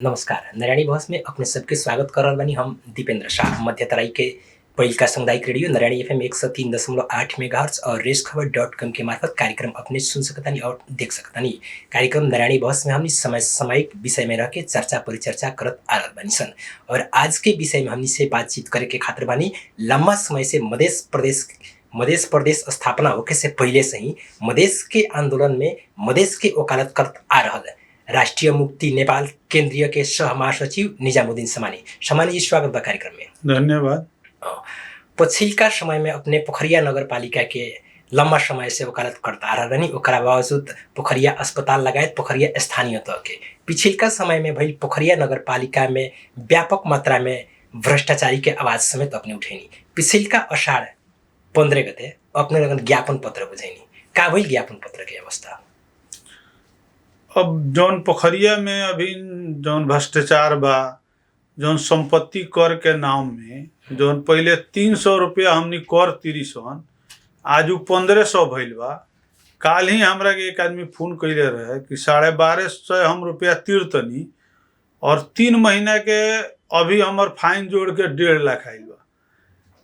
नमस्कार, नारायणी बहस में अपने सबके स्वागत कर रहल बानी हम दीपेंद्र शाह। मध्य तराई के पहिलका सामुदायिक रेडियो नारायणी एफएम 103.8 मेगाहर्ट्ज और रेसखबर.com के मार्फत कार्यक्रम अपने सुन सकतानी और देख सकतानी। कार्यक्रम नारायणी बहस में हमनी समय सामयिक विषय में रह के चर्चा परिचर्चा करत आ रहल बानी सन और आज के विषय में हमनी से बातचीत करे के खातिर बानी लंबा समय से मधेश प्रदेश स्थापना होके से पहले से ही मधेश के आंदोलन में मधेश के वकालत करत आ रहल राष्ट्रीय मुक्ति नेपाल केंद्रीय के सह महासचिव निजामुद्दीन समानी जी, स्वागत बा कार्यक्रम में। धन्यवाद। पछिल्का समय में अपने पोखरिया नगर पालिका के लंबा समय से वकालत करता आ रहनी, ओकरा बावजूद पोखरिया अस्पताल लगायत पोखरिया स्थानीय तह के पिछिल्का समय में भइल पोखरिया नगर पालिका में व्यापक मात्रा में भ्रष्टाचारी के आवाज समेत अपने उठैनी। पिछिल्का अषाढ़ 15 गते अपने लगन ज्ञापन पत्र बुझैनी। का भइल ज्ञापन पत्र के अवस्था? अब जौन पोखरिया में अभी जौन भ्रष्टाचार बा, जौन संपत्ति कर के नाम में जौन पहले 300 रुपया हमनी कर तीरी सन, आज 1500 भइल बा। काल ही हमरा के एक आदमी फोन कैले रहे कि 1250 हम रुपया तीरतनी और 3 महीना के अभी हमर फाइन जोड़ के 1.5 लाख आइल बा।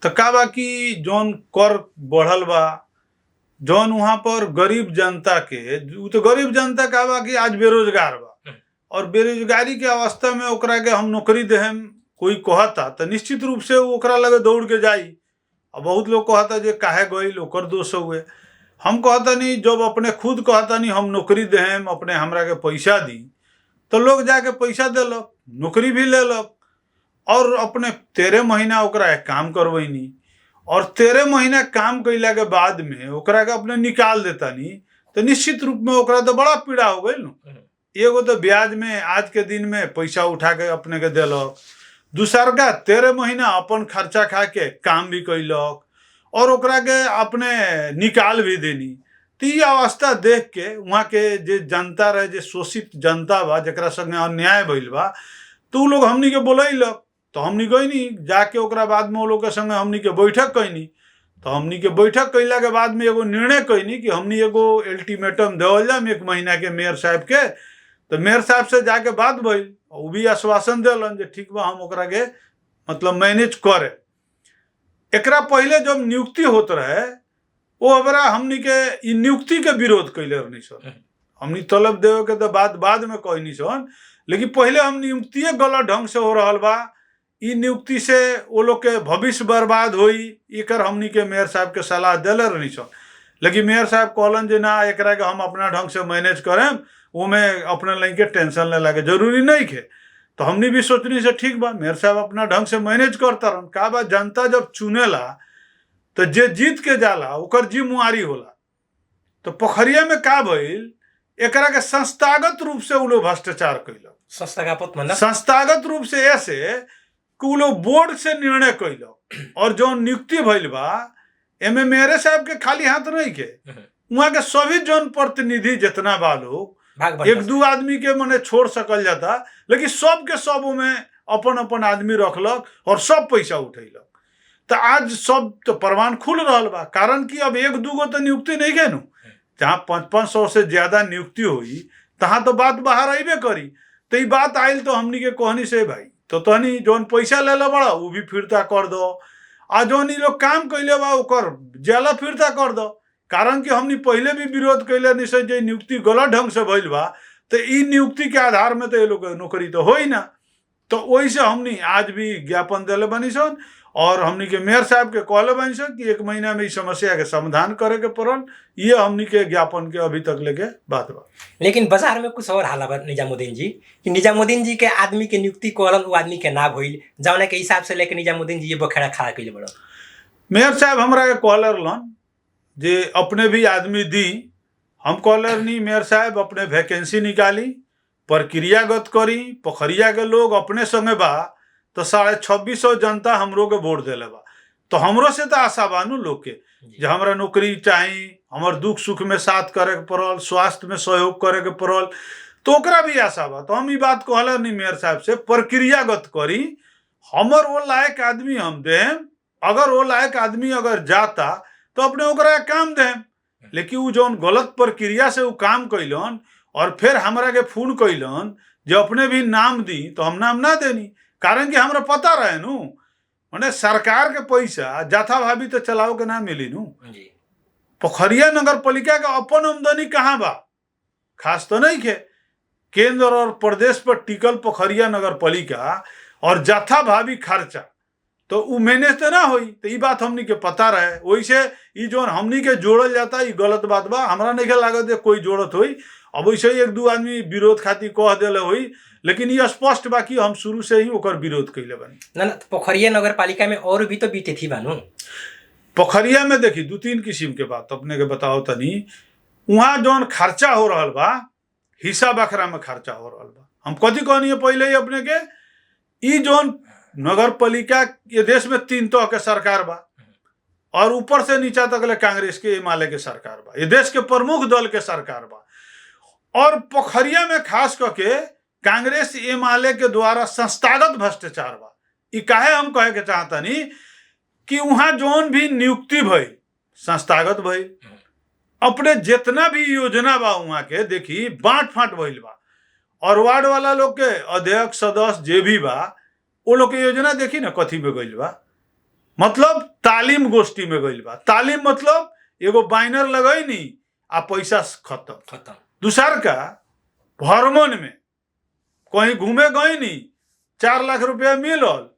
तो का बा कि जौन कर बढ़ल बा, जौन वहाँ पर गरीब जनता के, तो गरीब जनता का बा कि आज बेरोजगार बा और बेरोजगारी के अवस्था में ओकरा के हम नौकरी देहम कोई कहता तो निश्चित रूप से ओकरा लगे दौड़ के जाई। और बहुत लोग कहता जे काहे गईल, ओकर दोष हुए। हम कहता नहीं, जब अपने खुद कहता नहीं हम नौकरी देहम, अपने हमरा के पैसा दी, तो लोग जाके पैसा देलक, नौकरी भी लेलक और अपने 13 महीना ओकरा एक काम करवैनी और 13 महीना काम कैला के बाद में ओकरा के अपने निकाल देता नहीं, तो निश्चित रूप में ओकरा तो बड़ा पीड़ा हो गई न। एगो तो ब्याज में आज के दिन में पैसा उठा के अपने के देलक, दूसर का 13 महीना अपन खर्चा खा के काम भी कैलक और ओकरा के अपने निकाल भी देनी। तो ये अवस्था देख के वहाँ के जे जनता रहे, जे शोषित जनता बा, जरा संगे अन्याय भइल बा, तो उ लोग हमनी के बोलैलक। तो हमनी गईनी जाके ओकरा बाद में वो लोग के संगे हमनी के बैठक कैनी। तो हमनी के बैठक कैला के बाद में एगो निर्णय कैनी कि हमनी एगो अल्टीमेटम देवल जाम 1 महीना के मेयर साहब के। तो मेयर साहब से जाके बात भइल, वो भी आश्वासन दिलन जे ठीक बा, हम ओकरा के मतलब मैनेज करे। एकरा पहले जब नियुक्ति होत रहे वो हमारा हमनी के इ नियुक्ति के विरोध कैले रहनी सन। हमनी तलब देवे के तो बाद में कहनी सन, लेकिन पहले हम नियुक्ति गलत ढंग से हो रहल बा, इ नियुक्ति से वो लोग के भविष्य बर्बाद होई, एकर हमनी के मेयर साहब के सलाह दिले रहनी सन। लेकिन मेयर साहब कहलन जे ना, एकरा के हम अपना ढंग से मैनेज करें, ओमे अपने लाइन के टेंशन ले लागे जरूरी नहीं खे। तो हमनी भी सोचनी से ठीक बा, मेयर साहब अपना ढंग से मैनेज करता रहन। का बा, जनता जब चुनेला तो जे जीत के जाला ओकर जिम्मेवारी होला। तो पोखरिया में का भइल, एकरा के संस्थागत रूप से उ लोग भ्रष्टाचार कैलक। संस्थागत रूप से ऐसे कि उ लोग बोर्ड से निर्णय कैलक और जो नियुक्ति भइल बा एमे मेरे साहब के खाली हाथ नहीं के, वहाँ के सभी जन प्रतिनिधि जितना बा लोग, 1-2 आदमी के मने छोड़ सकल जाता, लेकिन सब के सब में अपन अपन आदमी रखलक और सब पैसा उठैलक। तो आज सब तो प्रमाण खुल रहल बा। कारण कि अब 1-2 गो तो नियुक्ति नहीं गए नु, जहाँ 500-500 से ज्यादा नियुक्ति हुई तहाँ तो बात बाहर आइबे करी। तो ये बात आयल तो हमनी के कहनी से भाई तो तहनी जौन पैसा लेला बड़ा वो भी फिरता कर दो, आ जौन इ लोग काम कैले बा ओकर ज्यादा फिरता कर दो। कारण कि हमनी पहले भी विरोध कैले निश्चय जे नियुक्ति गलत ढंग से भइल बा, तो इ नियुक्ति के आधार में तो ये लोग नौकरी तो हो ही ना। तो वही से हमनी आज भी ज्ञापन दिले बनी सन और हमनी के मेयर साहब के कहले बनी सन कि 1 महीना में इस समस्या के समाधान करे के पड़ल। ये हमनी के ज्ञापन के अभी तक लेके बात बा। लेकिन बाजार में कुछ और हाल बा निजामुद्दीन जी कि निजामुद्दीन जी के आदमी के नियुक्ति कहलन, वो आदमी के ना भइल, जौना के हिसाब से लेके निजामुद्दीन जी ये बखेड़ा खड़ा कैले बड़। मेयर साहब हमरा के कहले रहलन जे अपने भी आदमी दी। हम कहले नहीं, मेयर साहब अपने वैकेंसी निकाली, प्रक्रियागत करी, पोखरिया के लोग अपने संगे बा, तो 2650 जनता हमरो के वोट देले बा। तो हमरो से तो आशा बानू लोग के जे हमरा नौकरी चाहिए, हमर दुख सुख में साथ करे के पड़ल, स्वास्थ्य में सहयोग करे के पड़ल, तो ओकरा भी आशा बा। तो हम ये बात कहले नहीं मेयर साहब से, प्रक्रियागत करी, हमर वो लायक आदमी हम देम, अगर वो लायक आदमी अगर जाता तो अपने ओकरा काम देम। लेकिन वो जौन गलत प्रक्रिया से वो काम कैलन और फिर हमरा के फोन कैलन जो अपने भी नाम दी तो हम नाम ना देनी, कारण कि हमरा पता रहे नु मने सरकार के पैसा जाथा भाभी तो चलाओ के ना मिली नु। जी पोखरिया नगर पालिका का अपन आमदनी कहाँ बा, खास तो नहीं खे। केंद्र और प्रदेश पर टिकल पोखरिया नगर पालिका और जाथा भाभी खर्चा तो उ मैनेज तो ना होई, तो ई बात हमनी के पता रहे। वैसे ई जो हमनी के जोड़ल जाता ई गलत बात बा, हमरा नहीं लागत है कोई जोड़त होई। अब वैसे एक दू आदमी विरोध खातिर कह दिले होई, लेकिन ये स्पष्ट बा कि हम शुरू से ही ओकर विरोध कैले बानी। ना ना, पोखरिया नगर पालिका में और भी तो बीते थी बानू। पोखरिया में देखी दू तीन किस्म के बात अपने के बताओ तनी। वहाँ जौन खर्चा हो रहा बा, हिस्सा बखरा में खर्चा हो रहा बा। हम कथी कहनी है पहले ही अपने के, ई जौन नगर पालिका ये देश में 3 तरह के सरकार बा और ऊपर से नीचा तक ले कांग्रेस के एमाले के सरकार बा, ये देश के प्रमुख दल के सरकार बा। और पोखरिया में खास करके कांग्रेस एमाले के द्वारा संस्थागत भ्रष्टाचार बा। ई काहे हम कहे के चाहतनी कि वहाँ जौन भी नियुक्ति भई संस्थागत भई, अपने जितना भी योजना बा वहाँ के देखी बांट फांट भइल बा। और वार्ड वाला लोग के अध्यक्ष सदस्य जे भी बा वो लोग के योजना देखी ना कथी में गइल बा, मतलब तालीम गोष्ठी में गइल बा। तालीम मतलब एगो बैनर लगैनी आ पैसा खत्म। दूसर का भ्रमण में कहीं घूमे गई नहीं, 4 लाख रुपया मिलल,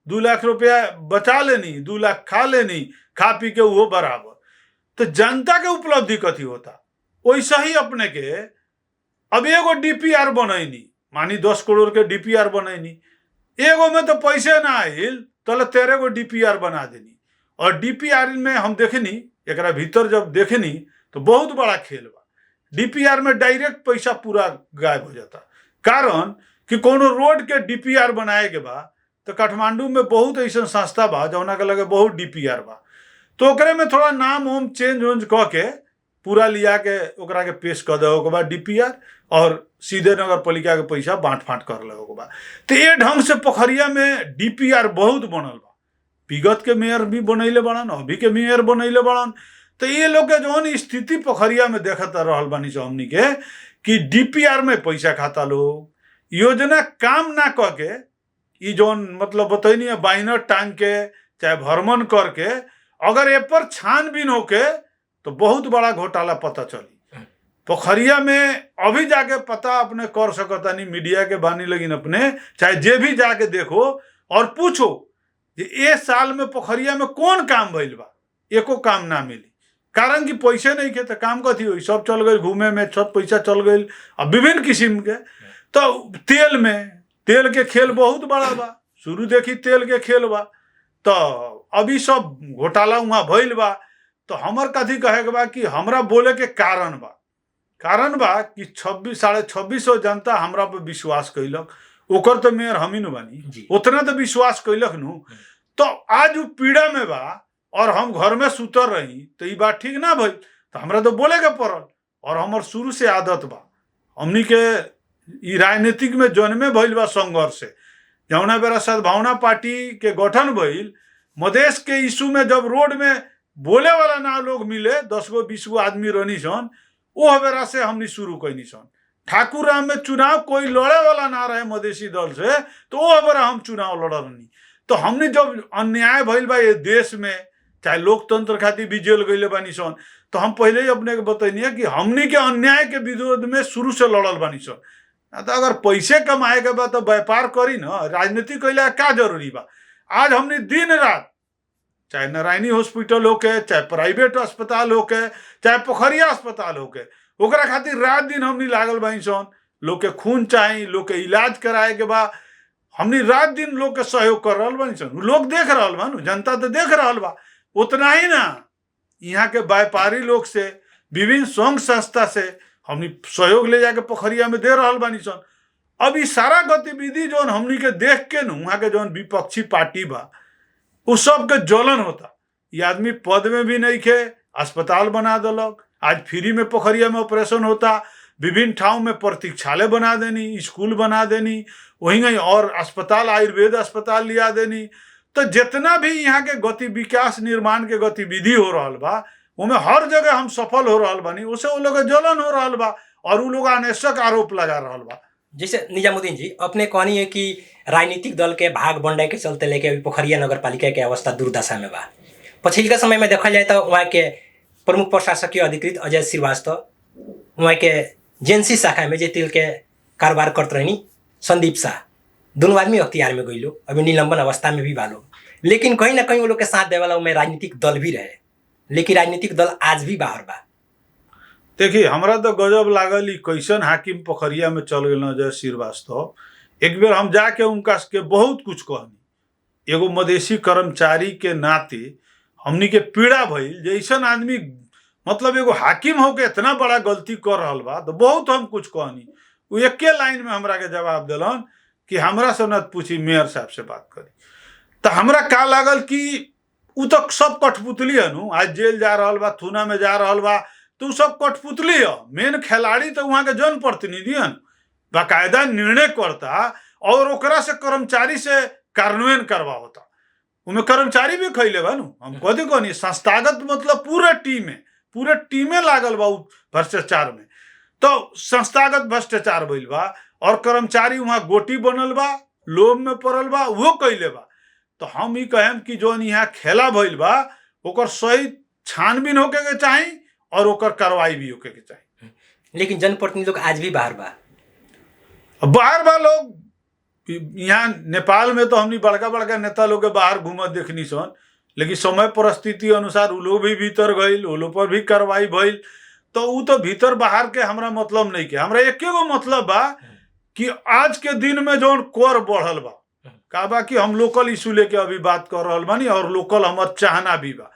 2 लाख रुपया बचा लेनी, 2 लाख खा लेनी, खा पी के वो बराबर। तो जनता के उपलब्धि कथी होता, वैसा ही अपने के अब एगो डीपीआर बनैनी, मानी 10 करोड़ के डीपीआर बनैनी, एगो में तो पैसे ना आइल तो 13 गो डीपीआर बना देनी। और डीपीआर में हम देखनी एकरा भीतर जब देखनी तो बहुत बड़ा खेल बा। डीपीआर में डायरेक्ट पैसा पूरा गायब हो जाता, कारण कि कोनो रोड के डीपीआर बनाए के बा तो काठमांडू में बहुत ऐसा संस्था बा जौना के लगे बहुत डीपीआर बा, तो ओकरे में थोड़ा नाम उम चेंज वेंज कह के पूरा लिया के ओकरा के पेश कर दे के बाद डीपीआर और सीधे नगर पालिका के पैसा बांट फांट कर ले के बाद। तो ये ढंग से पोखरिया में डीपीआर बहुत बनल बा। विगत के मेयर भी बनैले बड़न, अभी के मेयर बनैले बड़न। तो ये लोग के जौन स्थिति पोखरिया में देखत रहल बानी हमनी के कि डीपीआर में पैसा खाता लोग, योजना काम ना कह के ई जौन मतलब बतैनी है बैनर टांग के चाहे भ्रमण करके अगर ए पर छानबीन होके तो बहुत बड़ा घोटाला पता चली। पोखरिया में अभी जाके पता अपने कर सकतानी, मीडिया के बानी लगिन अपने चाहे जे भी जाके देखो और पूछो कि ए साल में पोखरिया में कौन काम भइल बा, एको काम ना मिली। कारण कि पैसे नहीं के तो काम कथी हुई, सब चल गई घूमे में, सब पैसा चल गई अब विभिन्न किस्म के। तो तेल में तेल के खेल बहुत बड़ा बा, शुरू देखी तेल के खेल बा, तो अभी सब घोटाला वहाँ भइल बा। तो हमर कथी कहे के बा कि हमरा बोले के कारण बा कि 2600 जनता हमरा पे विश्वास कैलक, ओकर तो मेयर हम ही न बानी, उतना तो विश्वास कैलक नु। तो आज वो पीड़ा में बा और हम घर में सुतर रही तो ये बात ठीक ना भई, तो हमरा तो बोले के पड़ल। और हमर शुरू से आदत बा, हमनी के ई राजनीतिक में जन्मे भइल बा संघर्ष से। जौना बेरा सद्भावना पार्टी के गठन भइल, मधेश के इशू में जब रोड में बोले वाला ना लोग मिले, 10 गो 20 गो आदमी रहनी सन, वो बेरा से हमनी शुरू कैनी सन। ठाकुर राम में चुनाव कोई लड़े वाला ना रहे मधेसी दल से, तो वो बेरा हम चुनाव लड़नी। तो हमने जब अन्याय भइल बा ये देश में, चाहे लोकतंत्र खातिर भी जेल गइले बानी सन, तो हम पहले ही अपने के बतैनी कि हमनी के अन्याय के विरोध में शुरू से लड़ल बानी सन। तो अगर पैसे कमाए के बा तो व्यापार करी ना, राजनीति कैला का जरूरी बा। आज हमने दिन रात चाहे नारायणी हॉस्पिटल होके, चाहे प्राइवेट अस्पताल होके, चाहे पोखरिया अस्पताल होके, ओकरा खातिर रात दिन हमनी लागल बानी सन। लोग के खून चाही, लोग के इलाज कराए के बा, हमनी रात दिन लोग के सहयोग कर रहल बानी सन। लोग देख रहल बा, जनता तो देख रहल बा। उतना ही ना, यहाँ के व्यापारी लोग से, विभिन्न संघ संस्था से हमनी सहयोग ले जाके पोखरिया में दे रहल बानी सन। अब ई सारा गतिविधि जौन हमनी के देख के न वहाँ के जौन विपक्षी पार्टी बा उस सब के जलन होता। ये आदमी पद में भी नहीं खे, अस्पताल बना दिलक, आज फ्री में पोखरिया में ऑपरेशन होता, विभिन्न ठाव में प्रतीक्षालय बना देनी, स्कूल बना देनी, वहीं और अस्पताल आयुर्वेद अस्पताल लिया देनी। तो जितना भी यहाँ के गति विकास निर्माण के गतिविधि हो रहा बा, उनमें हर जगह हम सफल हो रहा बानी, उसे वो लोग जलन हो रहा बा और वो लोग अनावश्यक आरोप लगा रहा बा। जैसे निजामुद्दीन जी अपने कहनी है कि राजनीतिक दल के भाग बंटे के चलते लेके अभी पोखरिया नगर पालिका के अवस्था दुर्दशा में बा। पछिल्का समय में देखल जाए तो वहाँ के प्रमुख प्रशासकीय अधिकृत अजय श्रीवास्तव, वहाँ के जेएनसी शाखा में जे तेल के कारोबार करते रहनी संदीप शाह, दोनों आदमी अख्तियार में गई अभी निलंबन अवस्था में भी बालो। लेकिन कहीं ना कहीं वो लोग के साथ दे वाला उनमें राजनीतिक दल भी रहे, लेकिन राजनीतिक दल आज भी बाहर बा। देखिए हमरा तो गजब लागल ई कैसन हाकिम पोखरिया में चल गए अजय श्रीवास्तव। एक बेर हम जाके उनका के बहुत कुछ कहनी, एगो मधेसी कर्मचारी के नाते हमनी के पीड़ा भइल, जैसन आदमी मतलब एगो हाकिम होके इतना बड़ा गलती कर रहा बा तो बहुत हम कुछ कहनी। वो एके लाइन में हमरा के जवाब दिलन कि हमरा से न पूछी, मेयर साहब से बात करी। तो हमरा का लागल कि उ तो सब कठपुतली है नु, आज जेल जा रहा बा, थूना में जा रहा बा, तो सब कठपुतली है। मेन खिलाड़ी तो वहां के जनप्रतिनिधि है, बाकायदा निर्णय करता और ओकरा से कर्मचारी से कार्यान्वयन करवा होता। उनमें कर्मचारी भी खैले बा नु। हम कथी कहनी, संस्थागत मतलब पूरे टीमे लागल बा भ्रष्टाचार में। तो संस्थागत भ्रष्टाचार भइल बा और कर्मचारी वहां गोटी बनल बा, लोभ में पड़ल बा, वो कैले बा। तो हम ही कहें कि जो यहाँ खेला भइल बा ओकर सही छानबीन होके के चाही और ओकर कार्रवाई भी होके के चाही। लेकिन जनप्रतिनिधि लोग आज भी बाहर बा। बाहर बा लोग, यहाँ नेपाल में तो हमनी बड़का बड़का नेता लोग के बाहर घूमत देखनी सन, लेकिन समय परिस्थिति अनुसार उ लोग भी भीतर गइल, उ लोग पर भी कार्रवाई भइल। तो उ तो भीतर बाहर के हमरा मतलब नहीं के, हमरा एके गो मतलब बा कि आज के दिन में जो कर बढ़ल बा, का बा कि हम लोकल इशू लेके अभी बात कर रहल बानी और लोकल हमर चाहना भी बा।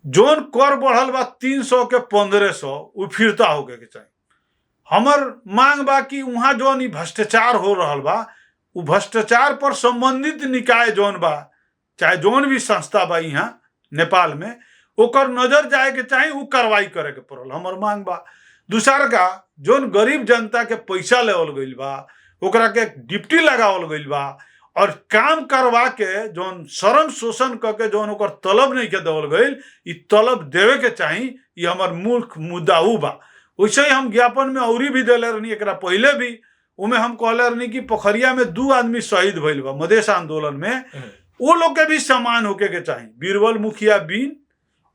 जोन कर बढ़ल बा 300 के 1500 उ फिरता होके के चाहिए। हमर मांग बा कि वहां जोन ई भ्रष्टाचार हो रहल बा, उ भ्रष्टाचार पर संबंधित निकाय जोन बा, चाहे जोन भी संस्था बा यहाँ नेपाल में, ओकर नजर जाए के चाही, उ कार्रवाई करे के पड़ल, हमर मांग बा। दूसर का जोन गरीब जनता के पैसा लेवल गइल बा, ओकरा के डिप्टी लगावल गइल बा और काम करवा के जोन शरण शोषण करके जोन ओकर तलब नहीं के देवल गइल, ई तलब देवे के चाही। ई हमर मुख्य मुद्दा उ बा। वैसे ही हम ज्ञापन में औरी भी दिले रहनी, एकरा पहले भी उमें हम कहले रहनी कि पोखरिया में 2 आदमी शहीद भइल बा मधेश आंदोलन में, वो लोग के भी सम्मान होके के चाही। बीरबल मुखिया बीन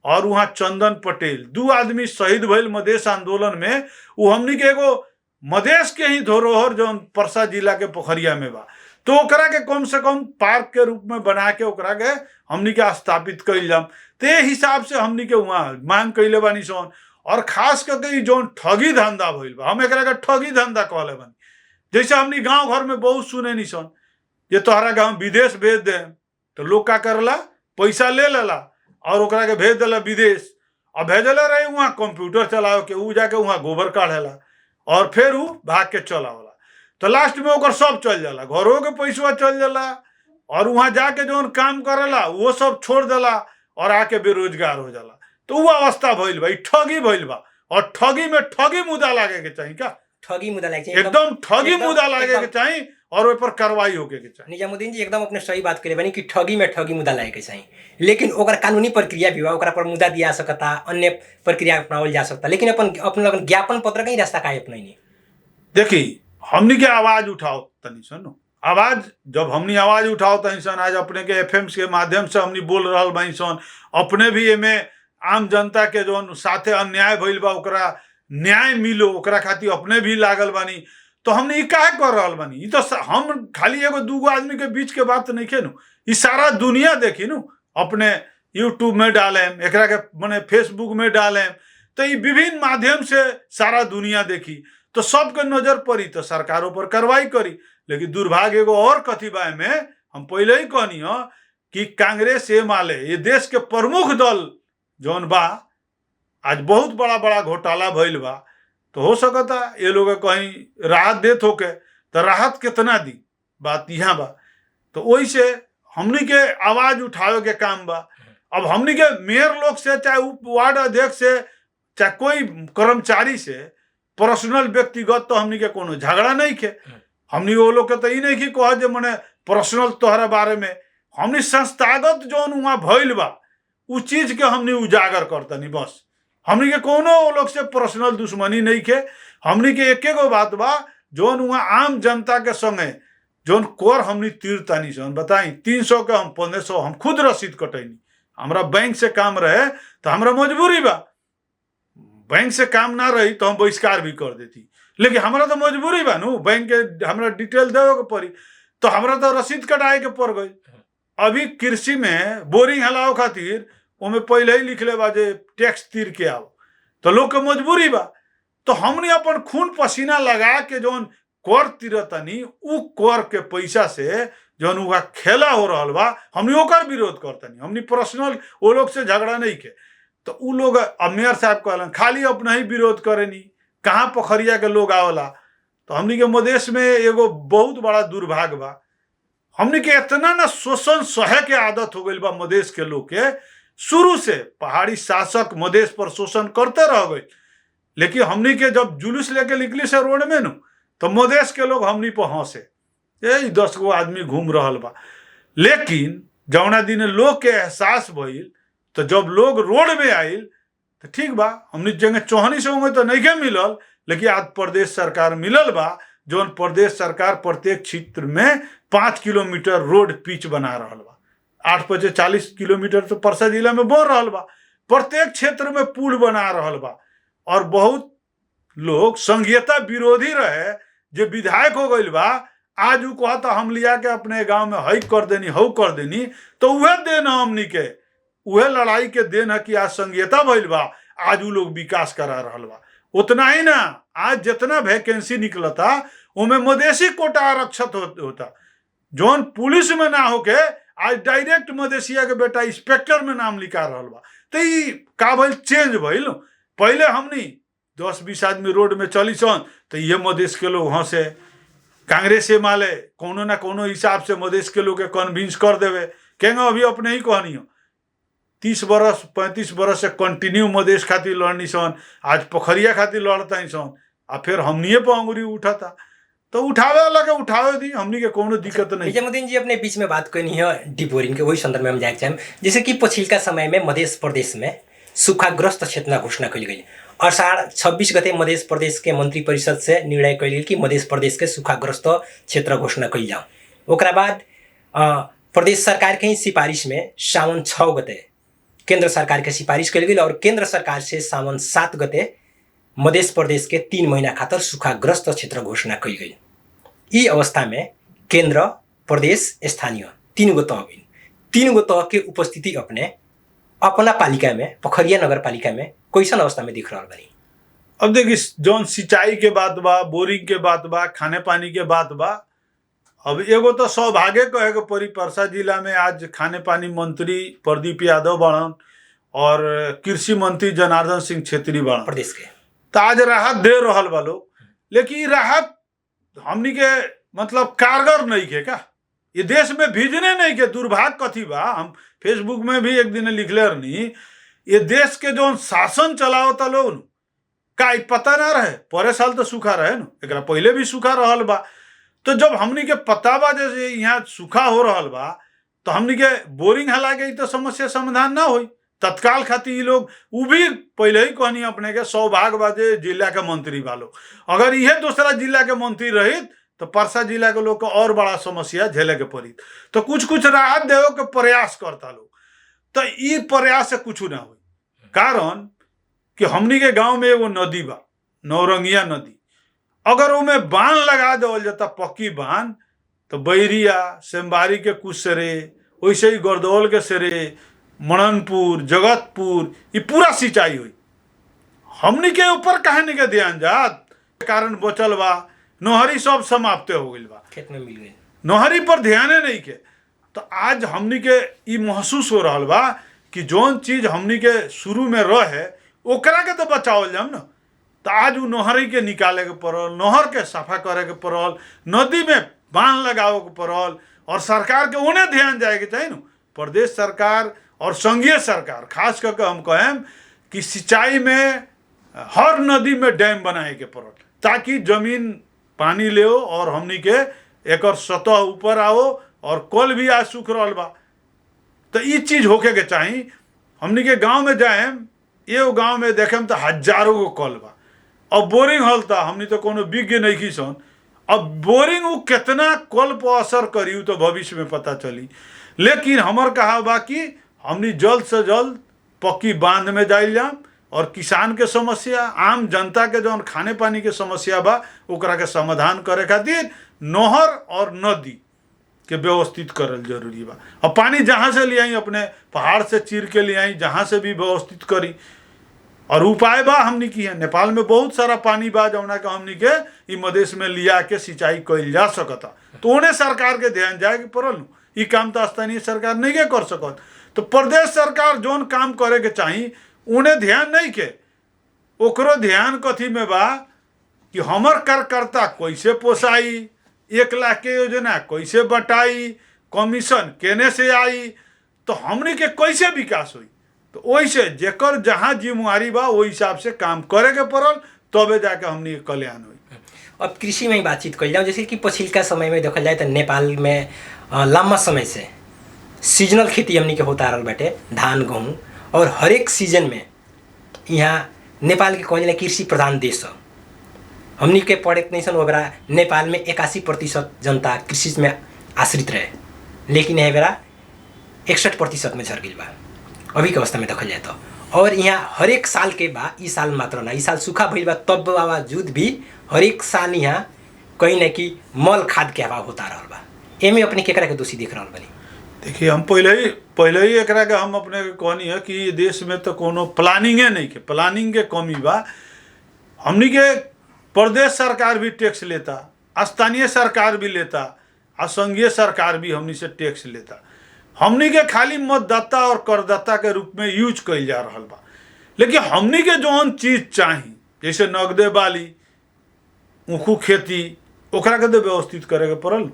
और वहाँ चंदन पटेल 2 आदमी शहीद भइल मधेश आंदोलन में। वो हमनी के एगो मधेश के ही धरोहर जो परसा जिला के पोखरिया में बा, तो ओकरा के कम से कम पार्क के रूप में बना के ओकरा के हमनी के स्थापित कइल जाम। ते हिसाब से हमनी के वहाँ मांग कइले बानी सन। और खास करके जो ठगी धंधा भइल बा, हम एकरा के ठगी धंधा कहले बानी। जैसे हमनी गांव घर में बहुत सुने नी सन, जे तोहरा के हम विदेश भेज दे, तो लोग का करला, पैसा ले लेला और ओकरा के भेज देला विदेश। और भेजले रहे वहाँ कंप्यूटर चलाओ के, उ जाके वहाँ गोबर काढ़ेला और फिर उ भाग के चलावला। तो लास्ट में ओकर सब चल जाला, घरों के पैसा चल जाला और वहाँ जाके जो काम करेला वो सब छोड़ देला और आके बेरोजगार हो जाला। तो वो अवस्था भइल बा, ठगी भइल बा। और ठगी में ठगी मुद्दा लागे के चाहिए, का ठगी मुद्दा लागे एकदम ठगी मुद्दा लागे के चाहिए और ओइ पर कार्रवाई होके के चाहिए। निजामुद्दीन जी एकदम अपने सही बात करे बानी कि ठगी में ठगी मुद्दा लागे के चाहिए, लेकिन ओकर कानूनी प्रक्रिया भी बा, ओकरा पर मुद्दा दिया सकता, अन्य प्रक्रिया अपनावल जा सकता। लेकिन अपन ज्ञापन पत्र कहीं रास्ता काहे अपनाइनी? देखी हमनी के आवाज उठाओ तनी सन, आवाज जब हमनी आवाज उठाओ तनी सन, आज अपने के एफएम के माध्यम से हमनी बोल रहल बानी सन, अपने भी एमे आम जनता के जो साथे अन्याय भइल बा ओकरा न्याय मिलो, ओकरा खातिर अपने भी लागल बानी। तो हमने ई काहे कर रहल बानी? ई तो हम खाली एगो 2 आदमी के बीच के बात नहीं नु, ई सारा दुनिया देखी नु, अपने यूट्यूब में डालें, एकरा के माने फेसबुक में डालें, तो ई विभिन्न माध्यम से सारा दुनिया देखी, तो सबके नजर पड़ी तो सरकारों पर कार्रवाई करी। लेकिन दुर्भाग्य एगो और कथी बा में, हम पहले ही कहनी हो कि कांग्रेस एमाले ये देश के प्रमुख दल जौन बा, आज बहुत बड़ा बड़ा घोटाला भइल बा। तो हो सकता ये लोग कहीं राहत देत होके, तो राहत कितना दी, बात यहाँ बा। तो वही से हमनी के आवाज उठावे के काम बा। अब हमनी के मेयर लोग से, चाहे उप वार्ड अध्यक्ष से, चाहे कोई कर्मचारी से पर्सनल व्यक्तिगत तो हमनी के कोनो झगड़ा नहीं के। हमनी वो लोग के तो ई नहीं कि कह जे मने पर्सनल तोहरा बारे में, हमनी संस्थागत जोन वहाँ भइल बा उ चीज के हमनी उजागर करतनी बस। हमनी के कोनो लोग से पर्सनल दुश्मनी नहीं के। हमनी के एके गो बात बा, जोन वहाँ आम जनता के संगे जोन कर हमनी तीरतानी सन बताई 300 के हम 1500 हम खुद रसीद कटैनी। हमरा बैंक से काम रहे तो हमरा मजबूरी बा, बैंक से काम ना रही तो हम बहिष्कार भी कर देती, लेकिन हमरा तो मजबूरी बा नु, बैंक के हमरा डिटेल देवे के पड़ी तो हमरा तो रसीद कटाए के पड़ गई। अभी कृषि में बोरिंग हलाओ खातिर ओमे पहले ही लिखले बा जे टैक्स तीर के आओ, तो लोग के मजबूरी बा। तो हमने अपन खून पसीना लगा के जोन कर तीरतनी उ कर के पैसा से जोन उहा खेला हो रहा बा हमने ओकर विरोध करतनी। हमने पर्सनल वो लोग से झगड़ा नहीं के। तो उ लोग मेयर साहब कहलन खाली अपना ही विरोध करेनी, कहाँ पोखरिया के लोग आवला। तो हमनी के मधेश में एगो बहुत बड़ा दुर्भाग्य बा, हमनी के इतना ना शोषण सहे के आदत हो गई बा मधेश के लोग के। शुरू से पहाड़ी शासक मधेश पर शोषण करते रह गए, लेकिन हमनी के जब जुलूस लेके निकली से रोड में नु तो मधेश के लोग हमनी पर हंसे, ये 10 गो आदमी घूम रहल बा। लेकिन जौना दिन लोग के एहसास भइल तो जब लोग रोड में आइल तो ठीक बा, हमनी जगह चौहनी से होंगे तो नहीं के मिलल, लेकिन आज प्रदेश सरकार मिलल बा जौन प्रदेश सरकार प्रत्येक क्षेत्र में 5 किलोमीटर रोड पिच बना रहल बा। 8 बजे 40 किलोमीटर तो परसा जिला में बढ़ रहल बा, प्रत्येक क्षेत्र में पुल बना रहल बा। और बहुत लोग संघीयता विरोधी रहे जो विधायक हो गई बा, आज उ कहता हम लिया के अपने गांव में हई कर देनी हऊ कर देनी, तो वह देन हमनी के वह लड़ाई के देन है कि आज संघीयता भइल बा, आज उ लोग विकास करा रहल बा। उतना ही ना, आज जितना वैकेंसी निकलता उनमें मधेसी कोटा आरक्षित होता, जोन पुलिस में ना होके आज डायरेक्ट मधेसिया के बेटा इंस्पेक्टर में नाम लिखा रहल बा। तो ये का भइल चेंज भइल। पहले हमनी 10-20 आदमी रोड में चली सन तो ये मधेश के लोग हंसे, कांग्रेस से माले कोनो ना कोनो हिसाब से मधेश के लोग के कन्विंस कर देवे। कहेंगे अभी अपने ही कहनी हो 30 बरस 35 बरस से कंटिन्यू मधेश खातिर लड़नी सन, आज पोखरिया खातिर लड़ता सन, आ फिर हमनिए पर अंगुरी उठाता। तो उठावे वाला के उठावे दी, हमनी के कोनो दिक्कत नहीं। निजामुद्दीन जी अपने बीच में बात करनी है डिपोरिंग के, वही संदर्भ में हम जाए चाहें जैसे कि पछिल्का समय में मध्य प्रदेश में सूखाग्रस्त क्षेत्र घोषणा कल गई। अषाढ़ 26 गते मध्य प्रदेश के मंत्री परिषद से निर्णय कल गई कि मध्य प्रदेश के सूखाग्रस्त क्षेत्र घोषणा कल जाओ। ओकरा बाद प्रदेश सरकार के ही सिफारिश में सावन 6 गते केंद्र सरकार के सिफारिश कल गई और केंद्र सरकार से सावन 7 गते मध्य प्रदेश के 3 महीना खातर सूखाग्रस्त क्षेत्र घोषणा कल गई। ई अवस्था में केंद्र प्रदेश स्थानीय 3 गो तह गई, 3 गो तह के उपस्थिति अपना पालिका में पोखरिया नगर पालिका में कैसन अवस्था में दिख रहा बनी। अब देखिए जौन सिंचाई के बात बा, बोरिंग के बात बा, खाने पानी के बात बा, अब एगो तो सौभाग्य कहे के परी परसा जिला में आज खाने पानी मंत्री प्रदीप यादव बड़न और कृषि मंत्री जनार्दन सिंह छेत्री बड़न प्रदेश के, तो आज राहत दे रहल बा लोग। लेकिन राहत हमनी के मतलब कारगर नहीं के का, ये देश में भेजने नहीं के। दुर्भाग्य कथी बा, हम फेसबुक में भी एक दिन लिखले रहनी, ये देश के जो शासन चलावता लोग का पता ना रहे। परे साल तो सूखा रहे न, एकरा पहले भी सूखा रहल बा। तो जब हमनी के पता बा जैसे यहाँ सूखा हो रहल बा तो हमनी के बोरिंग हला गई तो समस्या समाधान ना होई। तत्काल खातिर ये लोग वो भी पहले ही कहनी अपने के सौभाग्य बाजे जिला के मंत्री वालों, अगर यह दूसरा जिला के मंत्री रहित तो परसा जिला के लोग को और बड़ा समस्या झेले के पड़ी। तो कुछ राहत देवे के प्रयास करता लोग, तो ये प्रयास से कुछ ना हो। कारण कि हमनी के गांव में एगो नदी बा, नौरंगिया नदी, अगर उमें बांध लगा देवल जाता पक्की बांध तो बैरिया सेमबारी के कुछ सेरे, वैसे ही गर्दौल के सेरे, मननपुर, जगतपुर, ये पूरा सिंचाई हुई। हमनी के ऊपर काहे नहीं के ध्यान जात, कारण बचल बा नहरी सब समाप्त हो गई बा, खेत में मिल गई, नहरी पर ध्यान नहीं के। तो आज हमनी के ये महसूस हो रहा बा कि जौन चीज हमनी के शुरू में रहे ओकरा के तो बचावल जाम ना। तो आज वो नहरी के निकाले के पड़ल, नहर के सफा करे के पड़ल, नदी में बांध लगावे के पड़ल, और सरकार के उन्हें ध्यान जाए के चाहिए ना। प्रदेश सरकार और संघीय सरकार खास करके हम कहें कि सिंचाई में हर नदी में डैम बनाए के पड़ल, ताकि जमीन पानी ले और हमनी के एक सतह ऊपर आओ, और कल भी आज सूख रहा बा। तो ये चीज होके के चाहिए। हमनी के गांव में जाए, ये गांव में देखे तो हजारों को कल बा और बोरिंग हल था। हमनी तो कोनो विज्ञ नहीं की सन, अब बोरिंग वो कितना कल पर असर करी उ तो भविष्य में पता चली। लेकिन हमर कहा बा कि हमनी जल्द से जल्द पक्की बांध में जाइल जाम और किसान के समस्या, आम जनता के जौन खाने पानी के समस्या बा ओकरा के समाधान करे खातिर नहर और नदी के व्यवस्थित करल जरूरी बा। अब पानी जहाँ से ले आई, अपने पहाड़ से चीर के ले आई, जहाँ से भी व्यवस्थित करी। और उपाय बा हमनी की है, नेपाल में बहुत सारा पानी बा जौना के हमनी के ई मधेश में लिया के सिंचाई कइल जा सकता। तो उन्हें सरकार के ध्यान जाए के पड़ल। ई काम तो स्थानीय सरकार नहीं के कर सकत। तो प्रदेश सरकार जौन काम करे के चाही उन्हें ध्यान नहीं के, ओकरो ध्यान कथी में बा कि हमर कार्यकर्ता कैसे पोसाई, 1 लाख के योजना कैसे बटाई, कमीशन केने से आई, तो हमनी के कैसे विकास हुई। तो वैसे जेकर जहाँ जिम्मेवारी बा वही हिसाब से काम करे के पड़ल, तबे जाके हमनी के कल्याण हुई। अब कृषि में ही बातचीत कइल जाओ, जैसे कि पछिल्का समय में देखल जाए तो नेपाल में लंबा समय से सीजनल खेती हमनी के होता रहल बाटे, धान गेहूँ, और हर एक सीजन में यहाँ नेपाल के कहल कृषि प्रधान देश है। हमनी के पढ़े नहीं सन, वो बेरा नेपाल में 81% जनता कृषि में आश्रित रहे, लेकिन यह बेरा 61% में झर गई बा अभी के अवस्था में देखल जाए तो। और यहाँ हर एक साल के बा, ई साल मात्र ना, ई साल सूखा भइल बा, तब बावजूद भी हर एक साल यहाँ कहीं ना कि मल खाद के अभाव होता रहल बा। एमे अपने केकरा के दोषी देख रहल बनी? देखिए, हम पहले ही एकरा के हम अपने कहनी है कि देश में तो कोनो प्लानिंगे नहीं के, प्लानिंग के कमी बा। हमनी के प्रदेश सरकार भी टैक्स लेता, स्थानीय सरकार भी लेता, और संघीय सरकार भी हमनी से टैक्स लेता। हमनी के खाली मतदाता और करदाता के रूप में यूज कइल जा रहल बा। लेकिन हमनी के जौन चीज चाही, जैसे नगदे बाली, ऊखू खेती, ओकरा के तो व्यवस्थित करे के पड़ल।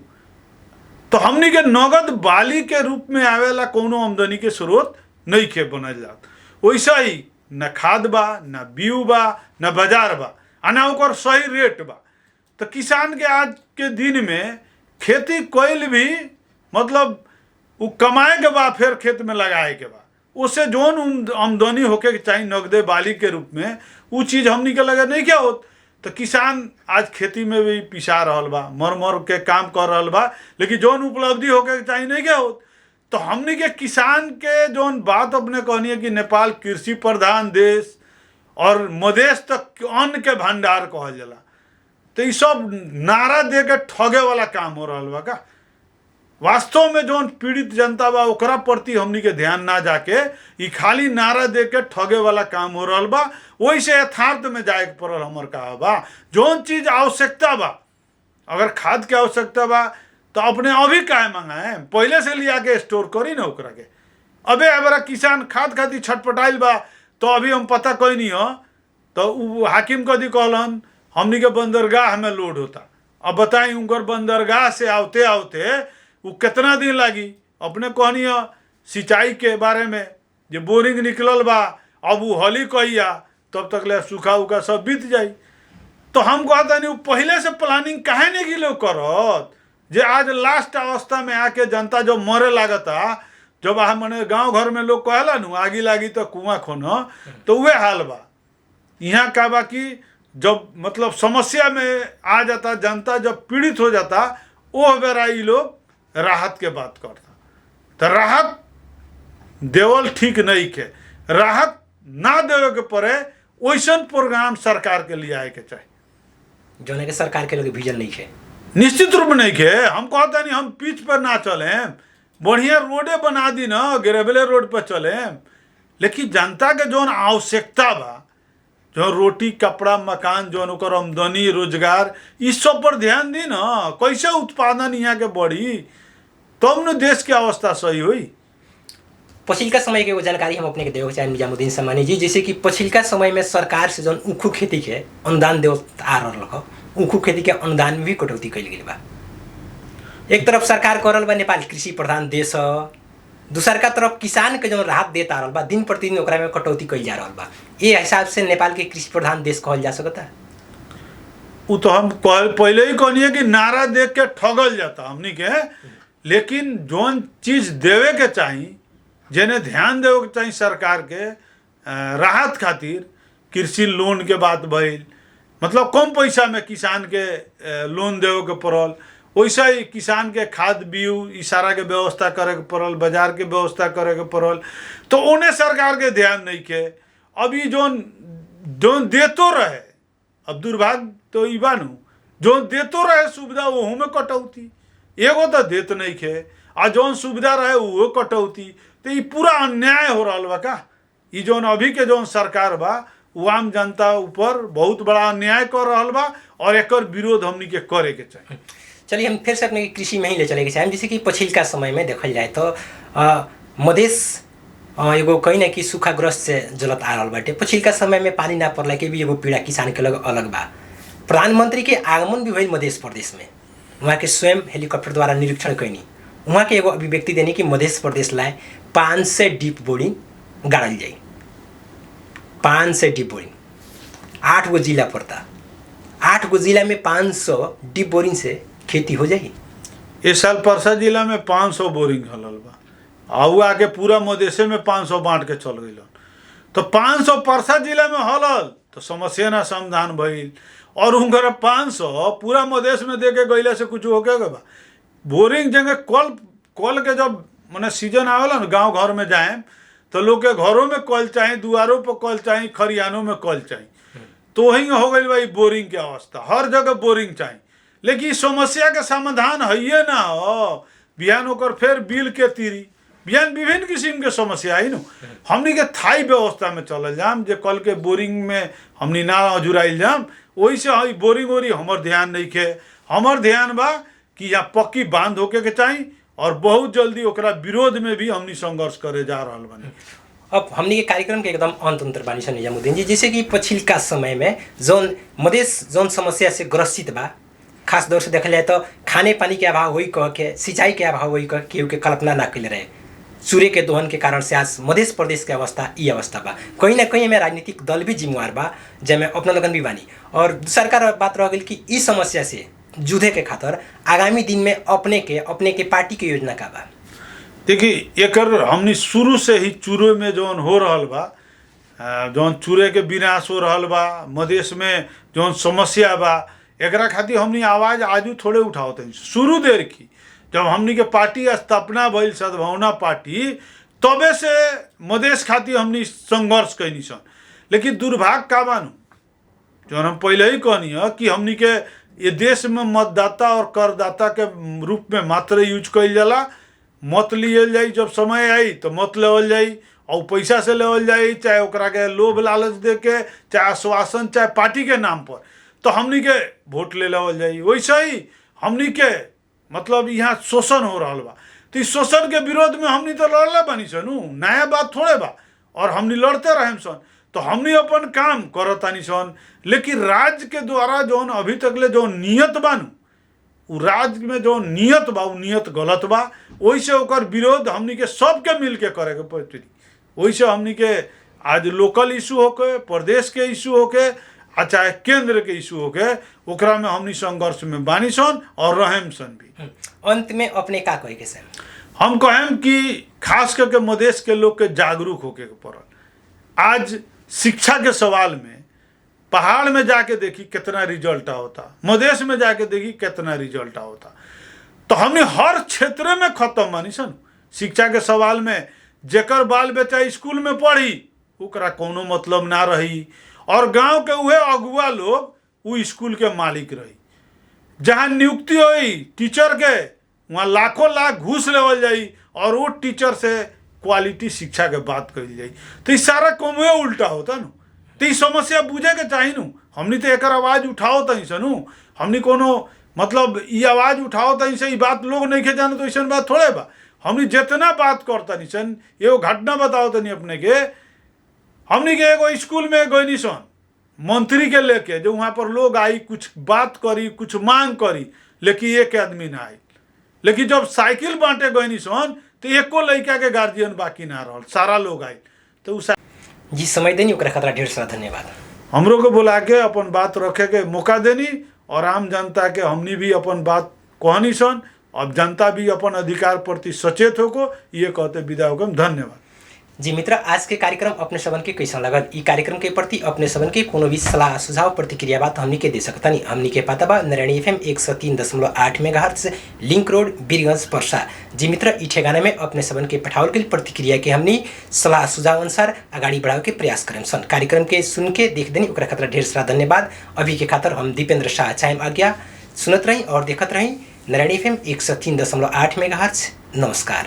तो हमनी के नगद बाली के रूप में आवेला कोनो आमदनी के स्रोत नहीं के बनल जात। वैसा ही न खाद बा, न बीउ बा, न बाजार बा, ना ओकर सही रेट बा। तो किसान के आज के दिन में खेती कोई भी मतलब वो कमाए के बा, फिर खेत में लगाए के बा, उससे जौन आमदनी होके के चाहिए नगदे बाली के रूप में, वो चीज़ हमनी के लगे नहीं क्या होत। तो किसान आज खेती में भी पिसा रहल बा, मर के काम कर रहल बा, लेकिन जौन उपलब्धि होके के चाहिए नहीं क्या होत। तो हमनी के किसान के जौन बात अपने कहनी है कि नेपाल कृषि प्रधान देश और मधेश तक अन्न के भंडार कहल जाला, तो ये सब नारा दे के ठगे वाला काम हो रहा बा का। वास्तव में जौन पीड़ित जनता बा ओकरा प्रति हमनी के ध्यान ना जाके ई खाली नारा दे के ठगे वाला काम हो रहा बा। वही से यथार्थ में जाए के पड़ल। हमर कहा बा जौन चीज आवश्यकता बा, अगर खाद के आवश्यकता बा तो अपने अभी काहे मंगाए, पहले से लिया के स्टोर करी ना ओकरा के। अबे हमारा किसान खाद खातिर छटपटाइल बा, तो अभी हम पता कोई नहीं हो, तो हाकिम कदी कहलन हमनी के बंदरगाह में लोड होता। अब बताई उनकर बंदरगाह से आवते आवते वो कितना दिन लगी। अपने कहनी है सिंचाई के बारे में, जो बोरिंग निकलल बा, अब वो हली कहिया, तब तक ले सूखा उखा सब बीत जाई। तो हम कहता नहीं पहले से प्लानिंग काहे नहीं गिलो करत, जे आज लास्ट अवस्था में आके जनता जब मरे लागता, जब मैंने गांव घर में लोग कहला नु आगी लागी तो कुआं खोनो, तो वह हाल बा। यहाँ का बा कि जब मतलब समस्या में आ जाता जनता, जब पीड़ित हो जाता, वो बेरा ये लोग राहत के बात करता। तो राहत देवल ठीक नहीं के, राहत ना देवे के पड़े वैसन प्रोग्राम सरकार के लिए आए के चाहिए, जो के सरकार के लोग विजन नहीं है, निश्चित रूप नहीं के। हम कहता नहीं हम पिच पर ना चले, बढ़िया रोडे बना दी ना, ग्रेवले रोड पर चले, लेकिन जनता के जौन आवश्यकता बा, जो रोटी कपड़ा मकान, जौन ओकर आमदनी रोजगार, इस सब पर ध्यान दी ना। कैसे उत्पादन यहाँ के बढ़ी, तब न देश की अवस्था सही हुई। पछिल्का समय के वो जानकारी हम अपने के देवे चाहे निजामुद्दीन सामानी जी, जैसे कि पछिल्का समय में सरकार से जौन ऊखू खेती के अनुदान देव आ रहा, ऊखू खेती के अनुदान में भी कटौती कइल गेल बा। एक तरफ सरकार कह रहल बा नेपाल कृषि प्रधान देश है, दूसरा तरफ किसान के जो राहत देता आ रहा बा, दिन प्रतिदिन ओकरा में कटौती कइल जा रहा बा। ये हिसाब से नेपाल के कृषि प्रधान देश कहल जा सकता है? वो तो हम पहले ही कहनी कि नारा देख के ठगल जाता हमनी के, लेकिन जोन चीज देवे के चाहिए, जेने ध्यान देवे के चाहिए सरकार के राहत खातिर, कृषि लोन के बात भइल, मतलब कम पैसा में किसान के लोन देवे के पड़ल। वैसे ही किसान के खाद बीज इशारा के व्यवस्था करे के पड़ल, बाजार के व्यवस्था करे के पड़ल। तो उन्हें सरकार के ध्यान नहीं के। अभी जोन जोन देतो रहे, अब दुर्भाग्य तो ई बानू जोन देतो रहे सुविधा वहू में कटौती, एगो तो देत नहीं खे, आ जौन सुविधा रहे वो कटौती। तो ये पूरा अन्याय हो रहा बा का। ये जौन अभी के जौन सरकार बा वो आम जनता ऊपर बहुत बड़ा अन्याय कर रहा बा और एकर विरोध हमनी के करे के चाहिए। चलिए हम फिर से अपने कृषि में ही ले चले के चाहें। जैसे कि पछिल्का समय में देखल जाए तो मधेश एगो कहीं ना कि सूखाग्रस्त से जलत आ रहा बाटे। पछिल्का समय में पानी ना पड़ला के भी एगो पीड़ा किसान के लग अलग बा। प्रधानमंत्री के आगमन भी भइल मध्य प्रदेश में, वहाँ के स्वयं हेलीकॉप्टर द्वारा निरीक्षण कैनी। वहाँ के एगो अभिव्यक्ति देनी कि मध्य प्रदेश लाए 500 डीप बोरिंग गाड़ल जाए। 500 डीप बोरिंग 8 गो जिला पड़ता, 8 गो जिला में 500 डीप बोरिंग से खेती हो जाए। इस साल परसा जिला में 500 बोरिंग हलल बा, आउ आगे पूरा मधेश में 500 बांट के चल गई। तो 500 परसा जिला में हलल तो समस्या ना समाधान भइल, और उनकर 500 पूरा मधेश में दे के गईला से कुछ होके बा। बोरिंग जगह कल के जब मैंने सीजन आवेला ना, गांव घर में जाए तो लोग के घरों में कल चाहिए, दुआरों पर कल चाहिए, खरियानों में कल चाहिए। तो वही हो गई भाई बोरिंग की अवस्था, हर जगह बोरिंग चाहिए। लेकिन समस्या के समाधान है ना हो, बिहान होकर फिर बिल के तीरी बिहान विभिन्न किस्म के समस्या है न। हमनी के थाई व्यवस्था में चल जाम, जे कल के बोरिंग में हमनी ना जुड़ाइल जाम, वही से हई बोरिंग वोरिंग हमर ध्यान नहीं खे। हमर ध्यान बा कि यहाँ पक्की बांध होके के चाहिए, और बहुत जल्दी ओकरा विरोध में भी हमनी संघर्ष करे जा रहा बानी। अब हमने के कार्यक्रम के एकदम अंत बानी सन निजामुद्दीन जी। जैसे कि पछिल्का समय में जौन मधेश जौन समस्या से ग्रसित बा, खास तौर से देखल जाए तो खाने पानी के अभाव हुई कह के, सिंचाई के अभाव हुई कह केहू के कल्पना ना कैले रहे। सूर्य के दोहन के कारण से आज मध्य प्रदेश के अवस्था ये अवस्था बा। कहीं ना कहीं में राजनीतिक दल भी जिम्मेवार बा, जैमें अपना लोगन भी बानी। और सरकार बात रह गई कि इस समस्या से जूझे के खातर आगामी दिन में अपने के पार्टी के योजना का बा। देखिए एकर हमनी शुरू से ही चूरे में जौन हो रहा बा, जौन चूरे के विनाश हो रहा बा, मधेश में जौन समस्या बा, एकरा खातिर हमनी आवाज़ आजू थोड़े उठावत हैं। शुरू देर की जब हमनी के पार्टी स्थापना भइल सद्भावना पार्टी, तबे से मधेश खातिर हमनी संघर्ष कैनी सन। लेकिन दुर्भाग्य का बानू, जौन हम पहले ही कहनी है कि हमनी के ये देश में मतदाता और करदाता के रूप में मात्र यूज कइल जाला। मत लियल जाई, जब समय आई तो मत लेवल जाई, और पैसा से लेवल जाई, चाहे ओकरा के लोभ लालच दे के, चाहे आश्वासन, चाहे पार्टी के नाम पर, तो हमनी के वोट ले लेवल जाई। वैसे ही हमनी के मतलब यहाँ शोषण हो रहा बा। तो इस शोषण के विरोध में हमनी तो लड़ले बनी सनू, नया बात थोड़े बा, और हमनी लड़ते रहे सन। तो हमनी अपन काम करतानी सन। लेकिन राज्य के द्वारा जौन अभी तक ले जो नियत बानू, उ राज्य में जो नियत बा, उ नियत गलत बा। वही से ओकर विरोध हमनी के सबके मिल के करे के पड़ी। वही से हमनी के आज लोकल इशू होके, प्रदेश के इशू होके, चाहे केंद्र के इशू होके, ओकरा में हमनी संघर्ष में बानी सन और रहेम सन भी। अंत में अपने का कहे के सर? हम कहें कि खास करके मधेश के लोग के जागरूक होके पड़ल। आज शिक्षा के सवाल में पहाड़ में जाके देखी कितना रिजल्ट होता, मधेश में जाके देखी कितना रिजल्ट होता। तो हमने हर क्षेत्र में खत्म मानी सन। शिक्षा के सवाल में जेकर बाल बच्चा स्कूल में पढ़ी ओकरा कोनो मतलब ना रही, और गांव के उहे अगुआ लोग वो स्कूल के मालिक रही। जहाँ नियुक्ति हुई टीचर के, वहाँ लाखों लाख घूस लेवल जाई, और वो टीचर से क्वालिटी शिक्षा के बात कही जाई। तो इस सारा कमुए उल्टा होता न। तो ये समस्या बुझे के चाहिए नू। हमनी तो एक आवाज़ उठाओ तहीं से नू, हमनी कोनो मतलब ये आवाज़ उठाओ तहीं से ये बात लोग नहीं के जाने, तो ऐसा बात थोड़े बा। हमनी जितना बात करता नहीं सन, ये घटना बताओ तनी अपने के। हमनी के एगो स्कूल में गई सन मंत्री के लेके, जो वहाँ पर लोग आई कुछ बात करी, कुछ मांग करी, लेकिन एक आदमी ना आई। लेकिन जब साइकिल बांटे गई सन तो एको लड़का के गार्जियन बाकी ना रहा, सारा लोग आए। तो जी समय देनी ओकरा खातिर ढेर सारा धन्यवाद। हमरो को बुला के अपन बात रखे के मौका देनी, और आम जनता के हमनी भी अपन बात कहनी सन। अब जनता भी अपन अधिकार प्रति सचेत होको, ये कहते विदा होकर धन्यवाद। जी मित्र, आज के कार्यक्रम अपने सबन के कैसा लगल? ई कार्यक्रम के प्रति अपने सबन के कोनो भी सलाह सुझाव प्रतिक्रिया बात हमनी के दे सकतानी। हमनी के पता बा Narayani FM 103.8 megahertz link road Birgunj Parsa. जी मित्र, ई ठेगाना में अपने सबन के पठावल गइल प्रतिक्रिया के हमनी सलाह सुझाव अनुसार अगाडि बढ़ावे के प्रयास करेम सन। कार्यक्रम के सुन के देख देनी ओकरा खातिर ढेर सारा धन्यवाद। अभी के खातिर हम दीपेंद्र शाह चाहेम आज्ञा। सुनत रही और देखत रही नारायणी एफएम 103.8 मेगाहर्ट्ज। नमस्कार।